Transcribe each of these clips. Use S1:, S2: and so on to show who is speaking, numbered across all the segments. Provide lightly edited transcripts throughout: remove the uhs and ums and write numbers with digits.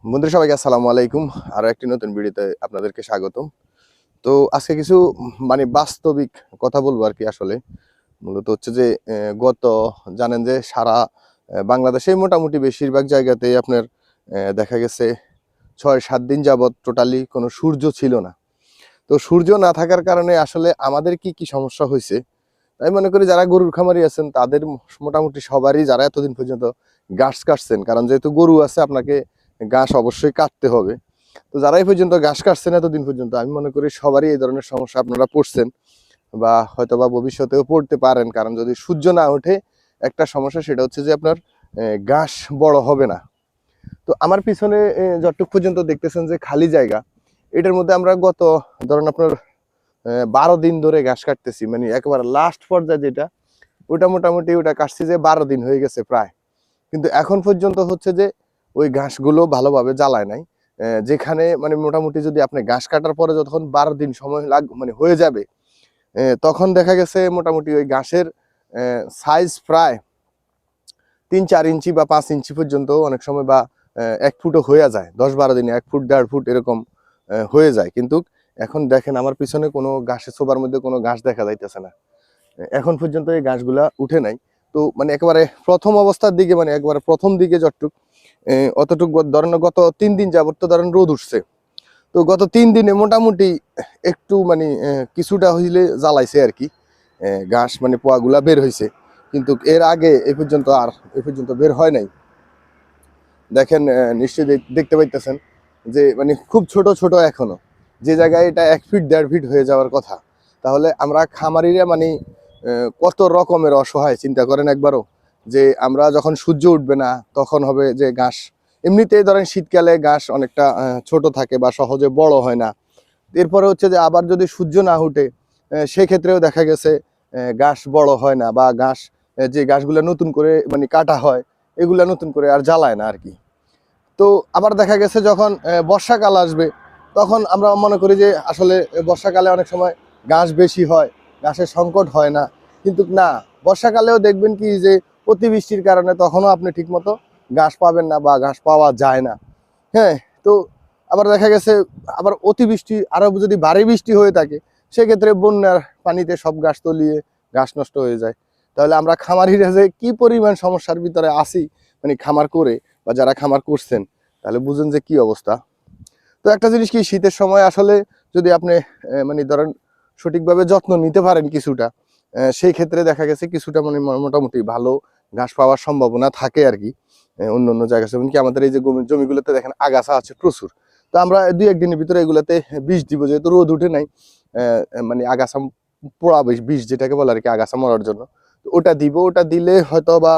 S1: বন্ধুরা সবাইকে আসসালামু আলাইকুম। আরো একটি নতুন ভিডিওতে আপনাদেরকে স্বাগতম। তো আজকে কিছু বাস্তবিক কথা বলবো আর কি। আসলে মূলত হচ্ছে যে গত জানেন যে সারা বাংলাদেশে মোটামুটি বেশিরভাগ জায়গাতেই আপনার দেখা গেছে ৬-৭ দিন যাবত টোটালি কোনো সূর্য ছিল না। তো সূর্য না থাকার কারণে আসলে আমাদের কি কি সমস্যা হয়েছে, আমি মনে করি যারা গরুর খামারি আছেন তাদের মোটামুটি সবারই, যারা এতদিন পর্যন্ত ঘাস কাটছেন, কারণ যেহেতু গরু আছে আপনাকে ঘাস অবশ্যই কাটতে হবে। তো যারা এই পর্যন্ত ঘাস কাটছেন এতদিন পর্যন্ত, আমি মনে করি সবারই এই ধরনের সমস্যা আপনারা পড়ছেন বা হয়তো বা ভবিষ্যতেও পড়তে পারেন। কারণ যদি সূর্য না ওঠে, একটা সমস্যা সেটা হচ্ছে যে আপনার ঘাস বড় হবে না। তো আমার পিছনে যতটুকু পর্যন্ত দেখতেছেন যে খালি জায়গা, এটার মধ্যে আমরা গত ধরেন আপনার 12 দিন ধরে ঘাস কাটতেছি, মানে একেবারে লাস্ট পর্যায়ে যেটা, ওটা মোটামুটি ওটা কাটছি যে 12 দিন হয়ে গেছে প্রায়। কিন্তু এখন পর্যন্ত হচ্ছে যে ওই ঘাসগুলো ভালোভাবে জ্বালায় নাই। যেখানে মোটামুটি যদি আপনি ঘাস কাটার পরে যখন 12 দিন সময় হয়ে যাবে, তখন দেখা গেছে মোটামুটি ওই ঘাসের সাইজ প্রায় 3-4 ইঞ্চি বা 5 ইঞ্চি পর্যন্ত অনেক সময়, বা 1 ফুটও হয়ে যায় 10-12 দিনে, 1 ফুট 1.5 ফুট এরকম হয়ে যায়। কিন্তু এখন দেখেন আমার পিছনে কোনো ঘাসের ছোবার মধ্যে কোনো ঘাস দেখা যাইতেছে না। এখন পর্যন্ত এই ঘাসগুলা উঠে নাই। তো একেবারে প্রথম অবস্থার দিকে, একবারে প্রথম দিকে যতটুক অতটুক ধরেন গত 3 দিন যাবত তো ধরেন রোদ উঠছে। তো গত 3 দিনে মোটামুটি একটু কিছুটা হইলে জ্বালাইছে আর কি, ঘাস পোয়াগুলা বের হয়েছে। কিন্তু এর আগে এ পর্যন্ত বের হয় নাই। দেখেন নিশ্চয়ই দেখতে পাইতেছেন যে খুব ছোট ছোট এখনো, যে জায়গায় এটা 1 ফিট 1.5 ফিট হয়ে যাওয়ার কথা। তাহলে আমরা খামারিরা কত রকমের অসহায় চিন্তা করেন একবারও। যে আমরা যখন সূর্য উঠবে না তখন হবে যে ঘাস, এমনিতেই ধরেন শীতকালে ঘাস অনেকটা ছোট থাকে বা সহজে বড় হয় না। এরপরে হচ্ছে যে আবার যদি সূর্য না উঠে, সেক্ষেত্রেও দেখা গেছে ঘাস বড় হয় না, বা ঘাস যে ঘাসগুলো নতুন করে কাটা হয়, এগুলা নতুন করে আর জ্বালায় না আর কি। তো আবার দেখা গেছে যখন বর্ষাকাল আসবে, তখন আমরা মনে করি যে আসলে বর্ষাকালে অনেক সময় ঘাস বেশি হয়, ঘাসের সংকট হয় না। কিন্তু না, বর্ষাকালেও দেখবেন কি যে অতিবৃষ্টির কারণে তখনও আপনি ঠিকমতো ঘাস পাবেন না বা ঘাস পাওয়া যায় না। হ্যাঁ। তো আবার দেখা গেছে আবার অতিবৃষ্টি, আরো যদি ভারী বৃষ্টি হয়ে থাকে, সেক্ষেত্রে বন্যার পানিতে সব ঘাস তলিয়ে ঘাস নষ্ট হয়ে যায়। তাহলে আমরা খামারিরা যে কি পরিমাণ সমস্যার ভিতরে আসি, খামার করে বা যারা খামার করছেন, তাহলে বুঝুন যে কি অবস্থা। তো একটা জিনিস কি, শীতের সময় আসলে যদি আপনি ধরেন সঠিকভাবে যত্ন নিতে পারেন কিছুটা, সেই ক্ষেত্রে দেখা গেছে কিছুটা মোটামুটি ভালো ঘাস পাওয়ার সম্ভাবনা থাকে আর কি। অন্য অন্য জায়গায় যেমন কি আমাদের এই যে জমিগুলোতে দেখেন আগাছা আছে প্রচুর। তো আমরা 2-1 দিনের ভিতরে এগুলাতে বিষ দিব, যেহেতু রোদ উঠে নাই। আগাছা পোড়া বিষ যেটাকে বলে আর কি, আগাছা মরার জন্য। তো ওটা দিব, ওটা দিলে হয়তো বা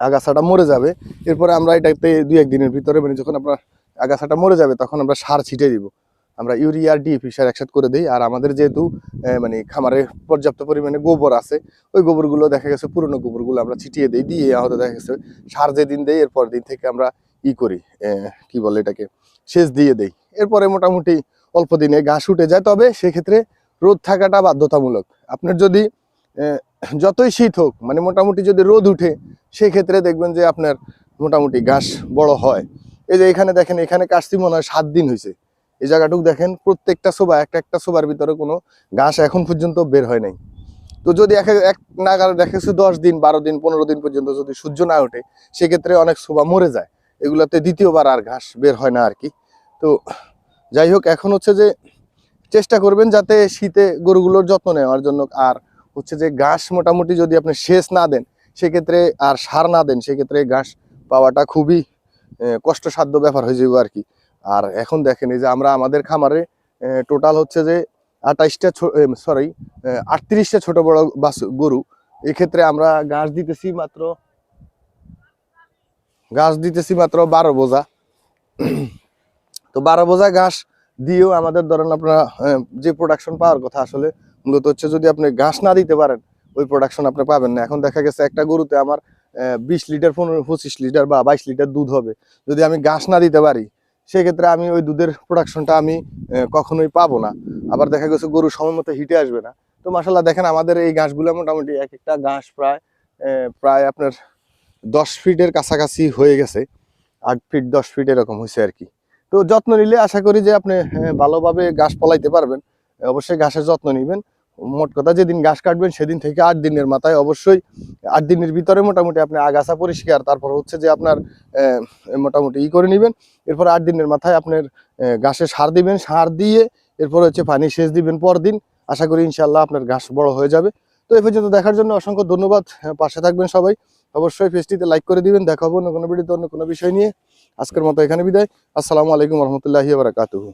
S1: আগাছাটা মরে যাবে। এরপরে আমরা এটাতে 2-1 দিনের ভিতরে যখন আপনার আগাছাটা মরে যাবে, তখন আমরা সার ছিটে দিব। আমরা ইউরিয়া ডিএপি সার একসাথে করে দিই। আর আমাদের যেহেতু খামারে পর্যাপ্ত পরিমাণে গোবর আছে, ওই গোবরগুলো দেখা গেছে পুরনো গোবরগুলো আমরা ছিটিয়ে দিই, দিয়ে হয়তো দেখা গেছে সার যেদিন দেই এরপর দিন থেকে আমরা করি, কি বলে এটাকে, সেচ দিয়ে দেই। এরপরে মোটামুটি অল্প দিনে ঘাস উঠে যায়। তবে সেক্ষেত্রে রোদ থাকাটা বাধ্যতামূলক। আপনার যদি যতই শীত হোক, মোটামুটি যদি রোদ উঠে, সেক্ষেত্রে দেখবেন যে আপনার মোটামুটি ঘাস বড় হয়। এই যে এখানে দেখেন, এখানে কাটছি মনে হয় 7 দিন হয়েছে। এই জায়গাটুকু দেখেন, প্রত্যেকটা সোবা একটা একটা সোবার ভিতরে কোনো ঘাস এখন পর্যন্ত বের হয় নাই। তো যদি এক নাগারে দেখা যাচ্ছে 10 দিন 12 দিন 15 দিন পর্যন্ত যদি সূর্য না ওঠে, সেক্ষেত্রে অনেক সোবা মরে যায়। এগুলোতে দ্বিতীয়বার আর ঘাস বের হয় না আর কি। তো যাই হোক, এখন হচ্ছে যে চেষ্টা করবেন যাতে শীতে গরুগুলোর যত্ন নেওয়ার জন্য। আর হচ্ছে যে ঘাস মোটামুটি যদি আপনি সেচ না দেন, সেক্ষেত্রে আর সার না দেন, সেক্ষেত্রে ঘাস পাওয়াটা খুবই কষ্টসাধ্য ব্যাপার হয়ে যাবে আর কি। আর এখন দেখেন এই যে আমরা আমাদের খামারে টোটাল হচ্ছে যে 38টা ছোট বড় গরু। এক্ষেত্রে আমরা ঘাস দিতেছি মাত্র 12 বোঝা। তো 12 বোঝা ঘাস দিয়েও আমাদের ধরেন আপনারা যে প্রোডাকশন পাওয়ার কথা, আসলে মূলত হচ্ছে যদি আপনি ঘাস না দিতে পারেন, ওই প্রোডাকশন আপনি পাবেন না। এখন দেখা গেছে একটা গরুতে আমার 20 লিটার 15-25 লিটার বা 22 লিটার দুধ হবে। যদি আমি ঘাস না দিতে পারি, সেক্ষেত্রে আমি ওই দুধের প্রোডাকশনটা আমি কখনোই পাবো না। আবার দেখা গেছে গরু সময় মতো হিটে আসবে না। তো মাশাল্লাহ দেখেন আমাদের এই ঘাসগুলো মোটামুটি এক একটা ঘাস প্রায় প্রায় আপনার 10 ফিটের কাছাকাছি হয়ে গেছে। 8 ফিট 10 ফিট এরকম হয়েছে আর কি। তো যত্ন নিলে আশা করি যে আপনি ভালোভাবে ঘাস ফলাইতে পারবেন। অবশ্যই ঘাসের যত্ন নিবেন। মোট কথা যেদিন ঘাস কাটবেন সেদিন থেকে 8 দিনের মাথায় অবশ্যই 8 দিনের ভিতরে মোটামুটি আপনি আগাছা পরিষ্কার, তারপর হচ্ছে যে আপনার মোটামুটি করে নেবেন। এরপর 8 দিনের মাথায় আপনার ঘাসে সার দিবেন, সার দিয়ে এরপর হচ্ছে পানি সেচ দিবেন পরদিন। আশা করি ইনশাল্লাহ আপনার ঘাস বড় হয়ে যাবে। তো এই পর্যন্ত দেখার জন্য অসংখ্য ধন্যবাদ। পাশে থাকবেন সবাই, অবশ্যই পেজটিতে লাইক করে দিবেন। দেখা হবে অন্য কোনো ভিডিওতে অন্য কোনো বিষয় নিয়ে। আজকের মতো এখানে বিদায়। আসসালামু আলাইকুম রহমতুল্লাহি ওয়া বারাকাতুহু।